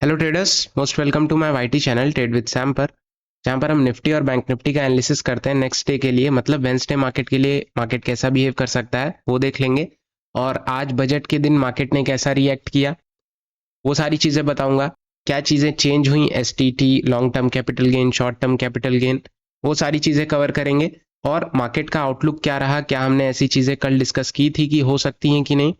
Hello traders, most welcome to my YT channel trade with Sam पर, जहां पर हम निफ्टी और बैंक निफ्टी का एनालिसिस करते हैं नेक्स्ट डे के लिए, मतलब वेंसडे मार्केट के लिए मार्केट कैसा बिहेव कर सकता है वो देख लेंगे। और आज बजट के दिन मार्केट ने कैसा रिएक्ट किया वो सारी चीज़ें बताऊंगा। क्या चीज़ें चेंज हुई, STT, long term capital gain, short term capital gain, वो सारी चीज़ें कवर करेंगे। और मार्केट का आउटलुक क्या रहा, क्या हमने ऐसी चीज़ें कल डिस्कस की थी कि हो सकती हैं कि नहीं,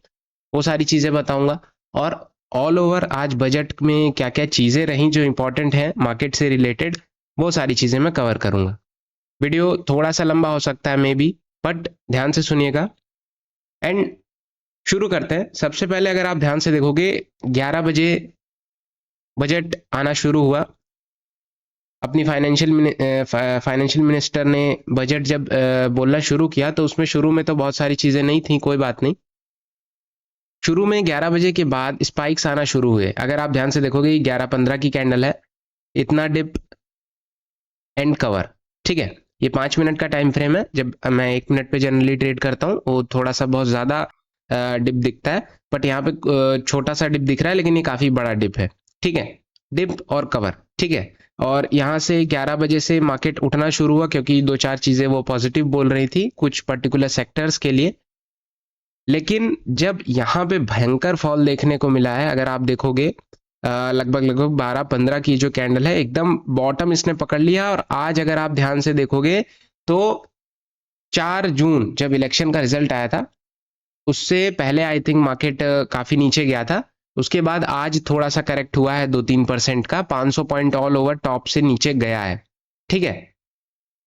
वो सारी चीज़ें बताऊंगा। और ऑल ओवर आज बजट में क्या क्या चीज़ें रहीं जो इंपॉर्टेंट हैं मार्केट से रिलेटेड, वो सारी चीज़ें मैं कवर करूंगा। वीडियो थोड़ा सा लंबा हो सकता है मे बी, बट ध्यान से सुनिएगा। एंड शुरू करते हैं। सबसे पहले अगर आप ध्यान से देखोगे 11 बजे बजट आना शुरू हुआ। अपनी फाइनेंशियल मिनिस्टर ने बजट जब बोलना शुरू किया तो उसमें शुरू में तो बहुत सारी चीज़ें नहीं थी, कोई बात नहीं। शुरू में 11 बजे के बाद स्पाइक्स आना शुरू हुए। अगर आप ध्यान से देखोगे 11:15 की कैंडल है, इतना डिप एंड कवर, ठीक है। ये 5 मिनट का टाइम फ्रेम है। जब मैं 1 मिनट पे जनरली ट्रेड करता हूँ वो थोड़ा सा बहुत ज़्यादा डिप दिखता है, बट यहाँ पे छोटा सा डिप दिख रहा है, लेकिन ये काफ़ी बड़ा डिप है, ठीक है। डिप और कवर, ठीक है। और यहाँ से 11 बजे से मार्केट उठना शुरू हुआ, क्योंकि दो चार चीज़ें वो पॉजिटिव बोल रही थी कुछ पर्टिकुलर सेक्टर्स के लिए। लेकिन जब यहाँ पे भयंकर फॉल देखने को मिला है, अगर आप देखोगे लगभग लगभग 12-15 की जो कैंडल है, एकदम बॉटम इसने पकड़ लिया। और आज अगर आप ध्यान से देखोगे तो 4 जून जब इलेक्शन का रिजल्ट आया था, उससे पहले आई थिंक मार्केट काफी नीचे गया था। उसके बाद आज थोड़ा सा करेक्ट हुआ है 2-3% का, 500 पॉइंट ऑल ओवर टॉप से नीचे गया है, ठीक है।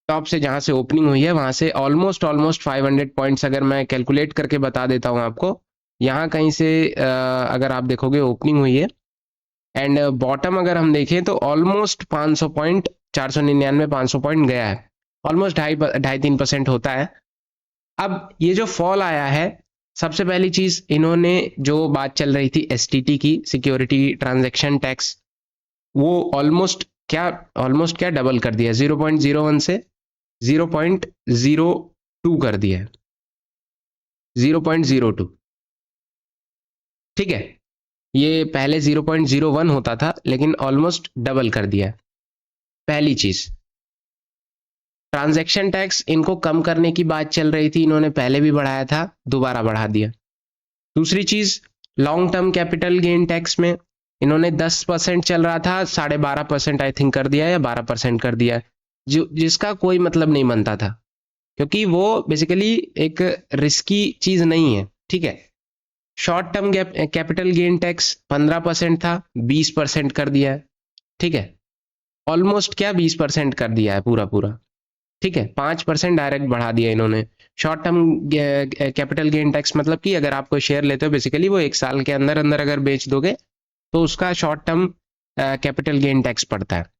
टॉप से जहां से ओपनिंग हुई है वहां से ऑलमोस्ट ऑलमोस्ट 500 पॉइंट्स अगर मैं कैलकुलेट करके बता देता हूं आपको। यहाँ कहीं से अगर आप देखोगे ओपनिंग हुई है, एंड बॉटम अगर हम देखें तो ऑलमोस्ट 500 पॉइंट, 499 500 पॉइंट गया है। ऑलमोस्ट 2.5-3% होता है। अब ये जो फॉल आया है, सबसे पहली चीज इन्होंने जो बात चल रही थी एसटीटी की, सिक्योरिटी ट्रांजैक्शन टैक्स, वो ऑलमोस्ट क्या डबल कर दिया, 0.01 से 0.02 कर दिया है, 0.02, ठीक है। ये पहले 0.01 होता था, लेकिन ऑलमोस्ट डबल कर दिया है। पहली चीज, ट्रांजैक्शन टैक्स इनको कम करने की बात चल रही थी, इन्होंने पहले भी बढ़ाया था, दोबारा बढ़ा दिया। दूसरी चीज, long term capital gain tax में इन्होंने 10% चल रहा था, 12.5% आई थिंक कर दिया या 12% कर दिया, जो जिसका कोई मतलब नहीं बनता था, क्योंकि वो बेसिकली एक रिस्की चीज नहीं है, ठीक है। Short term capital gain tax 15% था, 20% कर दिया है, ठीक है। ऑलमोस्ट क्या 20% कर दिया है पूरा पूरा, ठीक है। 5% डायरेक्ट बढ़ा दिया इन्होंने। Short term capital gain tax मतलब कि अगर आप कोई शेयर लेते हो, बेसिकली वो 1 साल के अंदर अंदर अगर बेच दोगे तो उसका short term capital gain tax पड़ता है।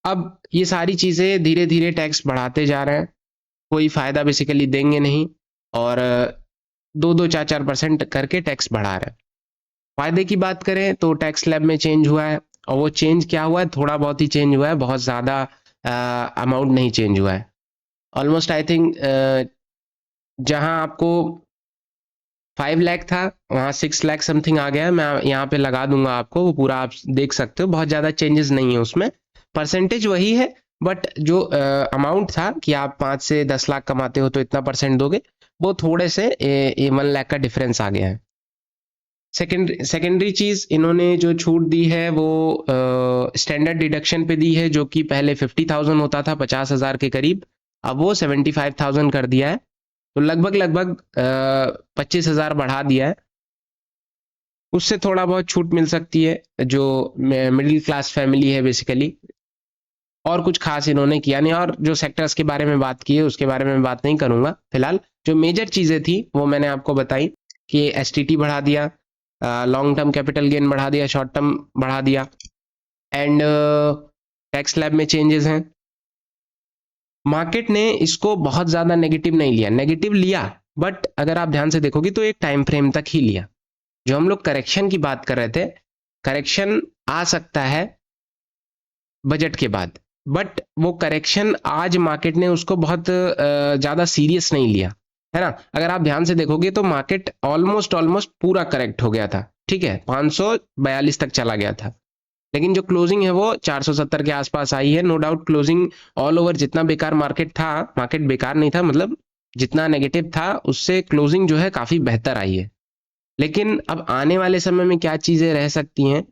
अब ये सारी चीजें धीरे धीरे टैक्स बढ़ाते जा रहे हैं, कोई फायदा बेसिकली देंगे नहीं, और 2-4% करके टैक्स बढ़ा रहे हैं। फायदे की बात करें तो टैक्स स्लैब में चेंज हुआ है, और वो चेंज क्या हुआ है, थोड़ा बहुत ही चेंज हुआ है, बहुत ज़्यादा अमाउंट नहीं चेंज हुआ है। ऑलमोस्ट आई थिंक जहां आपको 5 लाख था वहां 6 लाख समथिंग आ गया है। मैं यहाँ पे लगा दूंगा आपको, वो पूरा आप देख सकते हो, बहुत ज़्यादा चेंजेस नहीं है उसमें, परसेंटेज वही है। बट जो अमाउंट था कि आप 5 से 10 लाख कमाते हो तो इतना परसेंट दोगे, वो थोड़े से 1 लाख का डिफरेंस आ गया है। सेकेंडरी चीज इन्होंने जो छूट दी है वो स्टैंडर्ड डिडक्शन पे दी है, जो कि पहले 50,000 होता था, 50,000 के करीब, अब वो 75,000 कर दिया है। तो लगभग लगभग 25,000 बढ़ा दिया है। उससे थोड़ा बहुत छूट मिल सकती है जो मिडिल क्लास फैमिली है बेसिकली। और कुछ खास इन्होंने किया नहीं, और जो सेक्टर्स के बारे में बात की है उसके बारे में बात नहीं करूंगा फिलहाल। जो मेजर चीजें थी वो मैंने आपको बताई कि एसटीटी बढ़ा दिया, लॉन्ग टर्म कैपिटल गेन बढ़ा दिया, शॉर्ट टर्म बढ़ा दिया, एंड टैक्स स्लैब में चेंजेस हैं। मार्केट ने इसको बहुत ज्यादा नेगेटिव नहीं लिया, नेगेटिव लिया बट अगर आप ध्यान से देखोगे तो एक टाइम फ्रेम तक ही लिया। जो हम लोग करेक्शन की बात कर रहे थे, करेक्शन आ सकता है बजट के बाद, बट वो करेक्शन आज मार्केट ने उसको बहुत ज्यादा सीरियस नहीं लिया, है ना। अगर आप ध्यान से देखोगे तो मार्केट ऑलमोस्ट ऑलमोस्ट पूरा करेक्ट हो गया था, ठीक है, 542 तक चला गया था, लेकिन जो क्लोजिंग है वो 470 के आसपास आई है। No doubt closing all over जितना बेकार मार्केट था, मार्केट बेकार नहीं था, मतलब जितना नेगेटिव था उससे क्लोजिंग जो है काफी बेहतर आई है। लेकिन अब आने वाले समय में क्या चीजें रह सकती हैं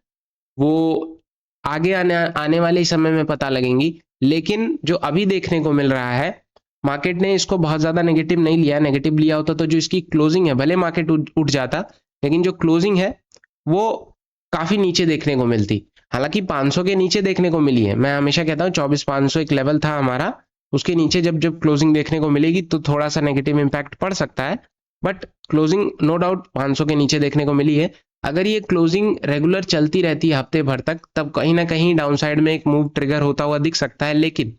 वो आगे आने वाले समय में पता लगेंगी। लेकिन जो अभी देखने को मिल रहा है, मार्केट ने इसको बहुत ज्यादा नेगेटिव नहीं लिया। नेगेटिव लिया होता तो जो इसकी क्लोजिंग है, भले मार्केट उठ जाता, लेकिन जो क्लोजिंग है वो काफी नीचे देखने को मिलती। हालांकि 500 के नीचे देखने को मिली है। मैं हमेशा कहता हूँ 24,500 एक लेवल था हमारा, उसके नीचे जब जब क्लोजिंग देखने को मिलेगी तो थोड़ा सा नेगेटिव इंपैक्ट पड़ सकता है, बट क्लोजिंग नो डाउट 500 के नीचे देखने को मिली है। अगर ये क्लोजिंग रेगुलर चलती रहती है हफ्ते भर तक, तब कहीं ना कहीं डाउनसाइड में एक मूव ट्रिगर होता हुआ दिख सकता है। लेकिन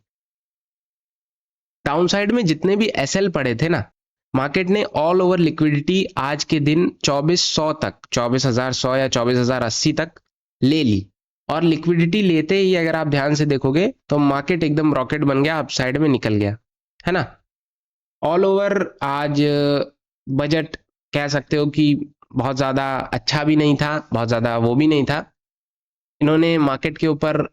डाउनसाइड में जितने भी एसएल पड़े थे ना, मार्केट ने ऑल ओवर लिक्विडिटी आज के दिन 2400 तक, 24,100 या 24,080 तक ले ली। और लिक्विडिटी लेते ही अगर आप ध्यान से देखोगे तो मार्केट एकदम रॉकेट बन गया, अप साइड में निकल गया, है ना। ऑल ओवर आज बजट कह सकते हो कि बहुत ज़्यादा अच्छा भी नहीं था, बहुत ज़्यादा वो भी नहीं था। इन्होंने मार्केट के ऊपर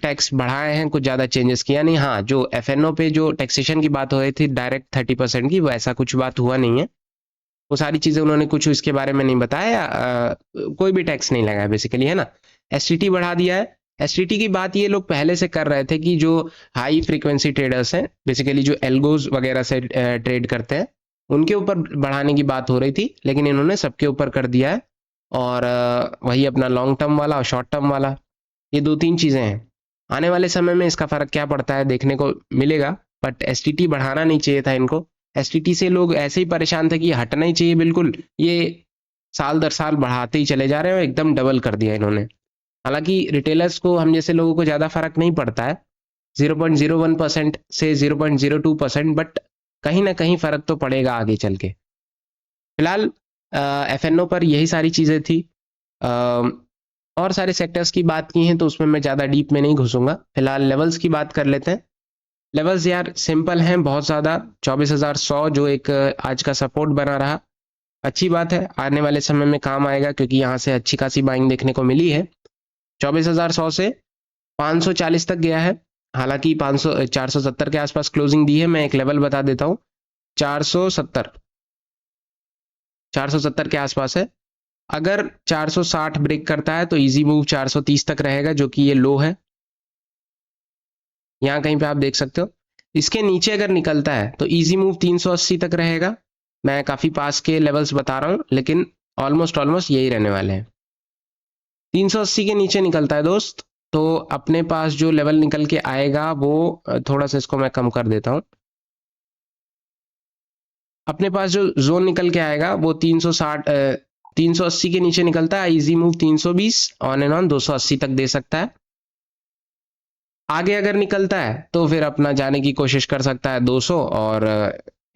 टैक्स बढ़ाए हैं, कुछ ज़्यादा चेंजेस किया नहीं। हाँ, जो एफएनओ पे जो टैक्सेशन की बात हो रही थी डायरेक्ट 30% की, वो ऐसा कुछ बात हुआ नहीं है। वो सारी चीज़ें उन्होंने कुछ इसके बारे में नहीं बताया। कोई भी टैक्स नहीं लगाया बेसिकली, है ना। एसटीटी बढ़ा दिया है। एसटीटी की बात ये लोग पहले से कर रहे थे कि जो हाई फ्रीक्वेंसी ट्रेडर्स हैं, बेसिकली जो एल्गोज वगैरह से ट्रेड करते हैं, उनके ऊपर बढ़ाने की बात हो रही थी, लेकिन इन्होंने सबके ऊपर कर दिया है। और वही अपना लॉन्ग टर्म वाला और शॉर्ट टर्म वाला, ये दो तीन चीज़ें हैं। आने वाले समय में इसका फ़र्क क्या पड़ता है देखने को मिलेगा, बट एसटीटी बढ़ाना नहीं चाहिए था इनको। एसटीटी से लोग ऐसे ही परेशान थे कि हटना ही चाहिए बिल्कुल, ये साल दर साल बढ़ाते ही चले जा रहे हैं और एकदम डबल कर दिया इन्होंने। हालांकि रिटेलर्स को, हम जैसे लोगों को ज़्यादा फर्क नहीं पड़ता है, 0.01% से 0.02%, बट कहीं ना कहीं फ़र्क तो पड़ेगा आगे चल के। फिलहाल एफएनओ पर यही सारी चीज़ें थी। और सारे सेक्टर्स की बात की हैं तो उसमें मैं ज़्यादा डीप में नहीं घुसूंगा। फिलहाल लेवल्स की बात कर लेते हैं। लेवल्स यार सिंपल हैं बहुत ज़्यादा। 24,100 जो एक आज का सपोर्ट बना रहा, अच्छी बात है, आने वाले समय में काम आएगा क्योंकि यहाँ से अच्छी खासी बाइंग देखने को मिली है। 24,100 से 540 तक गया है। हालांकि 470 के आसपास क्लोजिंग दी है। मैं एक लेवल बता देता हूँ, 470 के आसपास है। अगर 460 ब्रेक करता है तो इजी मूव 430 तक रहेगा, जो कि ये लो है, यहाँ कहीं पे आप देख सकते हो। इसके नीचे अगर निकलता है तो इजी मूव 380 तक रहेगा। मैं काफ़ी पास के लेवल्स बता रहा हूँ, लेकिन ऑलमोस्ट यही रहने वाले हैं। 380 के नीचे निकलता है दोस्त, तो अपने पास जो लेवल निकल के आएगा वो, थोड़ा सा इसको मैं कम कर देता हूँ। अपने पास जो जोन निकल के आएगा वो 380 के नीचे निकलता है। Easy move 320, on and on 280 तक दे सकता है। आगे अगर निकलता है तो फिर अपना जाने की कोशिश कर सकता है 200 और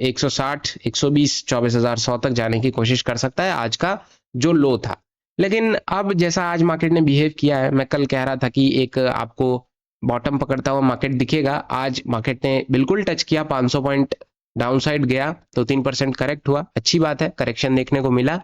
160, 120, 24,100 तक जाने की कोशिश कर सकता है, आज का जो लो था। लेकिन अब जैसा आज मार्केट ने बिहेव किया है, मैं कल कह रहा था कि एक आपको बॉटम पकड़ता हुआ मार्केट दिखेगा। आज मार्केट ने बिल्कुल टच किया, 500 पॉइंट डाउनसाइड गया तो 3% करेक्ट हुआ, अच्छी बात है, करेक्शन देखने को मिला।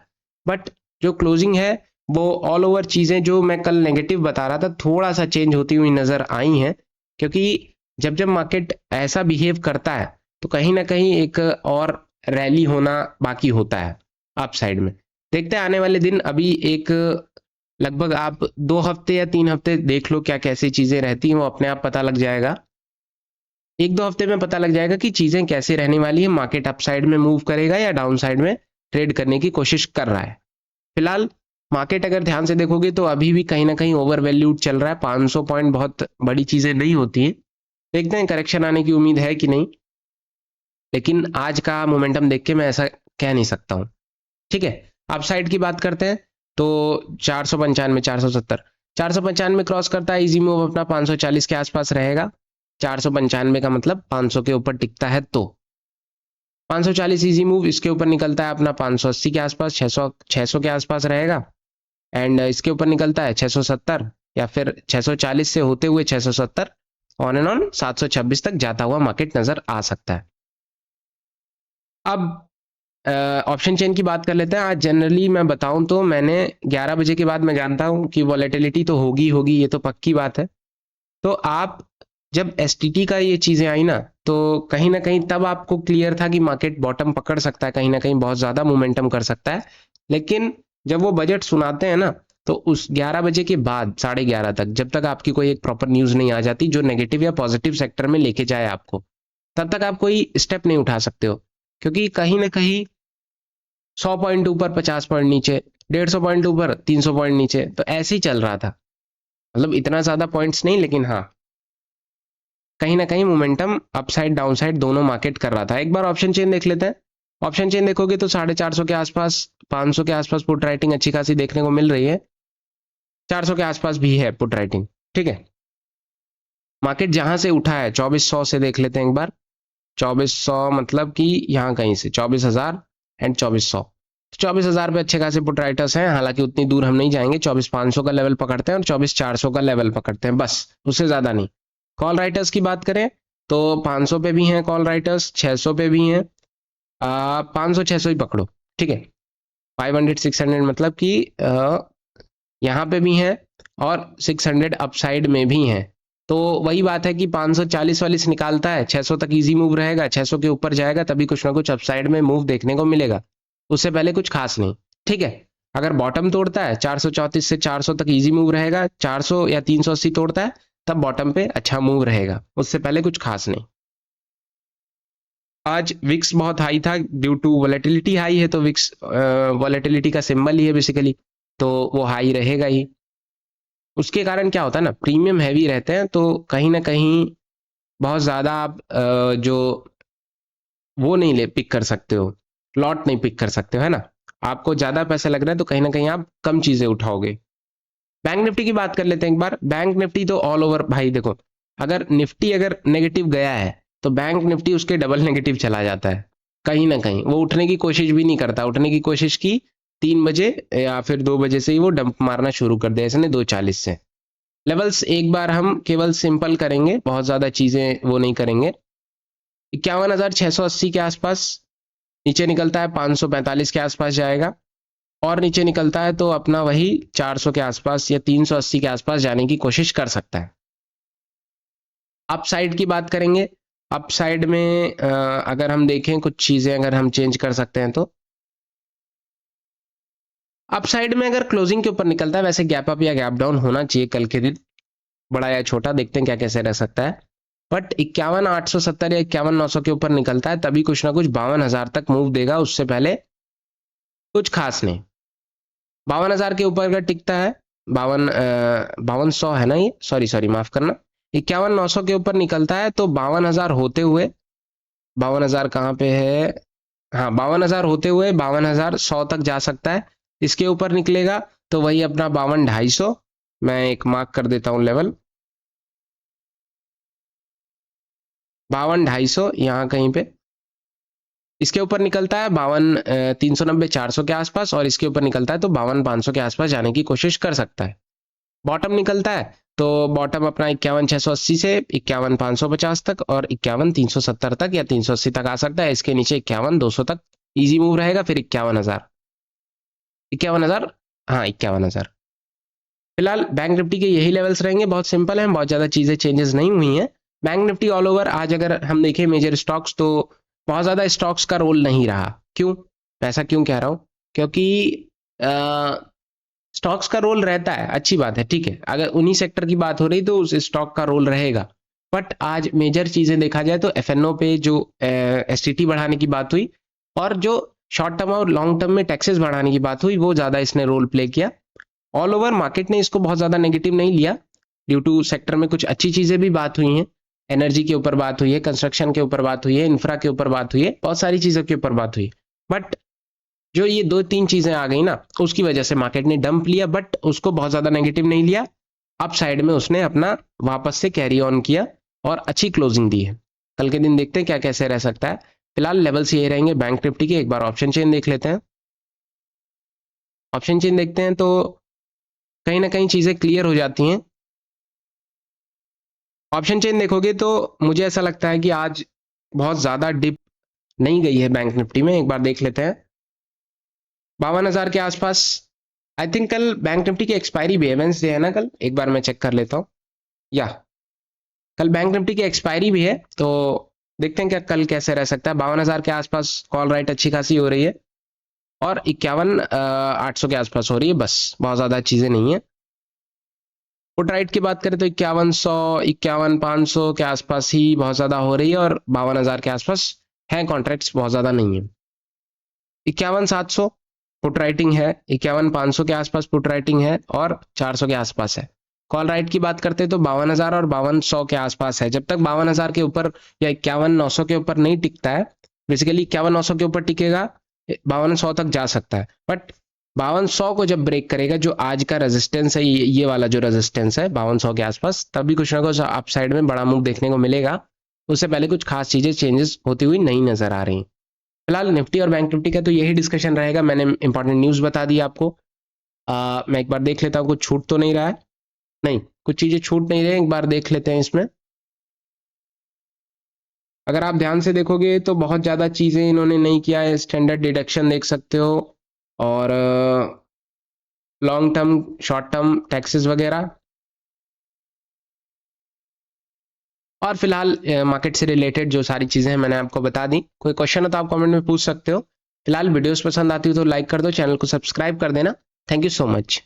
बट जो क्लोजिंग है वो ऑल ओवर चीज़ें जो मैं कल नेगेटिव बता रहा था थोड़ा सा चेंज होती हुई नजर आई हैं, क्योंकि जब जब मार्केट ऐसा बिहेव करता है तो कहीं ना कहीं एक और रैली होना बाकी होता है अप साइड में। देखते हैं आने वाले दिन। अभी एक लगभग आप 2 हफ्ते या 3 हफ्ते देख लो क्या कैसी चीज़ें रहती हैं, वो अपने आप पता लग जाएगा। 1-2 हफ्ते में पता लग जाएगा कि चीज़ें कैसे रहने वाली है, मार्केट अप साइड में मूव करेगा या डाउन साइड में ट्रेड करने की कोशिश कर रहा है। फिलहाल मार्केट अगर ध्यान से देखोगे तो अभी भी कहीं ना कहीं ओवर वैल्यूड चल रहा है। 500 पॉइंट बहुत बड़ी चीज़ें नहीं होती हैं। देखते हैं करेक्शन आने की उम्मीद है कि नहीं, लेकिन आज का मोमेंटम देख के मैं ऐसा कह नहीं सकता हूँ। ठीक है, अप साइड की बात करते हैं तो 495, 470, 495 क्रॉस करता है, इजी मूव अपना 540 के आसपास रहेगा। 495 का मतलब 500 के ऊपर टिकता है तो 540 इजी मूव, इसके ऊपर निकलता है अपना 580 के आसपास, 600 के आसपास रहेगा। एंड इसके ऊपर निकलता है 670 या फिर 640 से होते हुए 670, ऑन एंड ऑन 726 तक जाता हुआ मार्केट नजर आ सकता है। अब ऑप्शन चेन की बात कर लेते हैं। आज जनरली मैं बताऊं तो मैंने 11 बजे के बाद मैं जानता हूं कि वॉलेटिलिटी तो होगी होगी, ये तो पक्की बात है। तो आप जब एसटीटी का ये चीजें आई ना, तो कहीं ना कहीं तब आपको क्लियर था कि मार्केट बॉटम पकड़ सकता है, कहीं ना कहीं बहुत ज्यादा मोमेंटम कर सकता है। लेकिन जब वो बजट सुनाते हैं ना, तो उस 11 बजे के बाद 11:30 तक, जब तक आपकी कोई एक प्रॉपर न्यूज नहीं आ जाती जो नेगेटिव या पॉजिटिव सेक्टर में लेके जाए आपको, तब तक आप कोई स्टेप नहीं उठा सकते हो। क्योंकि कहीं ना कहीं 100 पॉइंट ऊपर, 50 पॉइंट नीचे, 150 पॉइंट ऊपर, 300 पॉइंट नीचे, तो ऐसे ही चल रहा था। मतलब इतना ज्यादा पॉइंट्स नहीं, लेकिन हाँ, कहीं ना कहीं मोमेंटम अपसाइड डाउनसाइड दोनों मार्केट कर रहा था। एक बार ऑप्शन चेन देख लेते हैं। ऑप्शन चेन देखोगे तो 450 के आसपास, 500 के आसपास पुट राइटिंग अच्छी खासी देखने को मिल रही है। 400 के आसपास भी है पुट राइटिंग। ठीक है, मार्केट जहां से उठा है 2400 से देख लेते हैं एक बार। 2400 मतलब कि यहाँ कहीं से 24,000 एंड 2400, 24,000 पे अच्छे खासे पुट राइटर्स हैं। हालांकि उतनी दूर हम नहीं जाएंगे, 24,500 का लेवल पकड़ते हैं और 24,400 का लेवल पकड़ते हैं, बस उससे ज्यादा नहीं। कॉल राइटर्स की बात करें तो 500 पे भी हैं कॉल राइटर्स, 600 पे भी हैं। 500 600 ही पकड़ो, ठीक है। 500 600 मतलब कि यहाँ पे भी हैं और 600 अपसाइड में भी हैं। तो वही बात है कि 540 वाली से निकालता है, 600 तक इजी मूव रहेगा, 600 के ऊपर जाएगा तभी कुछ ना कुछ अपसाइड में मूव देखने को मिलेगा, उससे पहले कुछ खास नहीं। ठीक है, अगर बॉटम तोड़ता है 434 से 400 तक इजी मूव रहेगा, 400 या 380 तोड़ता है तब बॉटम पे अच्छा मूव रहेगा, उससे पहले कुछ खास नहीं। आज विक्स बहुत हाई था ड्यू टू वॉलेटिलिटी हाई है, तो विक्स वॉलेटिलिटी का सिंबल ही है बेसिकली, तो वो हाई रहेगा ही। उसके कारण क्या होता है ना, प्रीमियम हैवी रहते हैं तो कहीं ना कहीं बहुत ज्यादा आप जो वो नहीं ले पिक कर सकते हो, लॉट नहीं पिक कर सकते हो, है ना। आपको ज्यादा पैसा लग रहा है तो कहीं ना कहीं आप कम चीजें उठाओगे। बैंक निफ्टी की बात कर लेते हैं एक बार। बैंक निफ्टी तो ऑल ओवर भाई देखो, अगर निफ्टी अगर नेगेटिव गया है तो बैंक निफ्टी उसके डबल नेगेटिव चला जाता है। कहीं ना कहीं वो उठने की कोशिश भी नहीं करता, उठने की कोशिश की 3 बजे या फिर 2 बजे से ही वो डंप मारना शुरू कर दिया इसने 2:40 से। लेवल्स एक बार हम केवल सिंपल करेंगे, बहुत ज्यादा चीजें वो नहीं करेंगे। 51,680 के आसपास नीचे निकलता है, 545 के आसपास जाएगा, और नीचे निकलता है तो अपना वही 400 के आसपास या 380 के आसपास जाने की कोशिश कर सकता है। अप साइड की बात करेंगे। अप साइड में अगर हम देखें कुछ चीजें अगर हम चेंज कर सकते हैं तो अप साइड में अगर क्लोजिंग के ऊपर निकलता है, वैसे गैप अप या गैप डाउन होना चाहिए कल के दिन, बड़ा या छोटा, देखते हैं क्या कैसे रह सकता है। बट 51,870 या 51,900 के ऊपर निकलता है तभी कुछ ना कुछ 52,000 तक मूव देगा, उससे पहले कुछ खास नहीं। 52,000 के ऊपर अगर टिकता है, 52,100 है ना ये, सॉरी सॉरी माफ करना, 51,900 के ऊपर निकलता है तो 52,000 होते हुए, 52,000 कहाँ पे है, हाँ 52,000 होते हुए 52,100 तक जा सकता है। इसके ऊपर निकलेगा तो वही अपना 52,250, मैं एक मार्क कर देता हूँ लेवल 52,250 यहाँ कहीं पे। इसके ऊपर निकलता है 52,390 400 के आसपास, और इसके ऊपर निकलता है तो 52,500 के आसपास जाने की कोशिश कर सकता है। बॉटम निकलता है तो बॉटम अपना 51,680 से 51,550 तक और 51,370 तक या 380 तक आ सकता है। इसके नीचे 51,200 तक इजी मूव रहेगा, फिर 51,000, 51,000, हाँ 51,000। फिलहाल बैंक निफ्टी के यही लेवल्स रहेंगे, बहुत सिंपल हैं, बहुत ज़्यादा चीज़ें चेंजेस नहीं हुई हैं। बैंक निफ्टी ऑल ओवर आज अगर हम देखें मेजर स्टॉक्स, तो बहुत ज़्यादा स्टॉक्स का रोल नहीं रहा। क्यों, ऐसा क्यों कह रहा हूँ, क्योंकि स्टॉक्स का रोल रहता है, अच्छी बात है, ठीक है, अगर उन्हीं सेक्टर की बात हो रही तो उस स्टॉक का रोल रहेगा। बट आज मेजर चीजें देखा जाए तो एफएनओ पे जो एसटीटी बढ़ाने की बात हुई, और जो शॉर्ट टर्म और लॉन्ग टर्म में टैक्सेस बढ़ाने की बात हुई, वो ज्यादा इसने रोल प्ले किया। ऑल ओवर मार्केट ने इसको बहुत ज्यादा नेगेटिव नहीं लिया, ड्यू टू सेक्टर में कुछ अच्छी चीजें भी बात हुई हैं। एनर्जी के ऊपर बात हुई है, कंस्ट्रक्शन के ऊपर बात हुई है, इंफ्रा के ऊपर बात हुई है, बहुत सारी चीजों के ऊपर बात हुई। बट जो ये 2-3 चीजें आ गई ना, उसकी वजह से मार्केट ने डंप लिया, बट उसको बहुत ज्यादा नेगेटिव नहीं लिया। अप साइड में उसने अपना वापस से कैरी ऑन किया और अच्छी क्लोजिंग दी है। कल के दिन देखते हैं क्या कैसे रह सकता है। फिलहाल लेवल्स ये रहेंगे बैंक निफ्टी के। एक बार ऑप्शन चेन देख लेते हैं। ऑप्शन चेन देखते हैं तो कहीं ना कहीं चीजें क्लियर हो जाती हैं। ऑप्शन चेन देखोगे तो मुझे ऐसा लगता है कि आज बहुत ज्यादा डिप नहीं गई है बैंक निफ्टी में, एक बार देख लेते हैं। 52,000 के आसपास। आई थिंक कल बैंक निफ्टी की एक्सपायरी भी है, वेंसडे है ना कल, एक बार मैं चेक कर लेता हूँ। या कल बैंक निफ्टी की एक्सपायरी भी है, तो देखते हैं क्या कल कैसे रह सकता है। 52,000 के आसपास कॉल राइट अच्छी खासी हो रही है, और 51,800 के आसपास हो रही है, बस बहुत ज्यादा चीजें नहीं है। पुट राइट की बात करें तो 5100 51,500 के आसपास ही बहुत ज्यादा हो रही है, और 52,000 के आसपास है कॉन्ट्रैक्ट्स, बहुत ज्यादा नहीं है। 51,700 पुट राइटिंग है, 51,500 के आसपास पुट राइटिंग है, और 400 के आसपास है। कॉल राइट की बात करते हैं तो 52,000 और 5200 के आसपास है। जब तक 52,000 के ऊपर या 51,900 के ऊपर नहीं टिकता है, बेसिकली 51,900 के ऊपर टिकेगा, 5200 तक जा सकता है, बट 5200 को जब ब्रेक करेगा, जो आज का रेजिस्टेंस है, ये वाला जो रेजिस्टेंस है 5200 के आसपास, तभी कुछ ना कुछ अप साइड में बड़ा मूव देखने को मिलेगा। उससे पहले कुछ खास चीजें चेंजेस होती हुई नहीं नजर आ रही। फिलहाल निफ्टी और बैंक निफ्टी का तो यही डिस्कशन रहेगा। मैंने इंपॉर्टेंट न्यूज बता दी आपको। मैं एक बार देख लेता हूँ कुछ छूट तो नहीं रहा है। नहीं, कुछ चीजें छूट नहीं रही, एक बार देख लेते हैं इसमें। अगर आप ध्यान से देखोगे तो बहुत ज्यादा चीजें इन्होंने नहीं किया है। स्टैंडर्ड डिडक्शन देख सकते हो, और long term short term taxes वगैरह। और फिलहाल मार्केट से रिलेटेड जो सारी चीजें हैं मैंने आपको बता दी। कोई क्वेश्चन हो तो आप कमेंट में पूछ सकते हो। फिलहाल वीडियोस पसंद आती हो तो लाइक कर दो, चैनल को सब्सक्राइब कर देना। Thank you so much.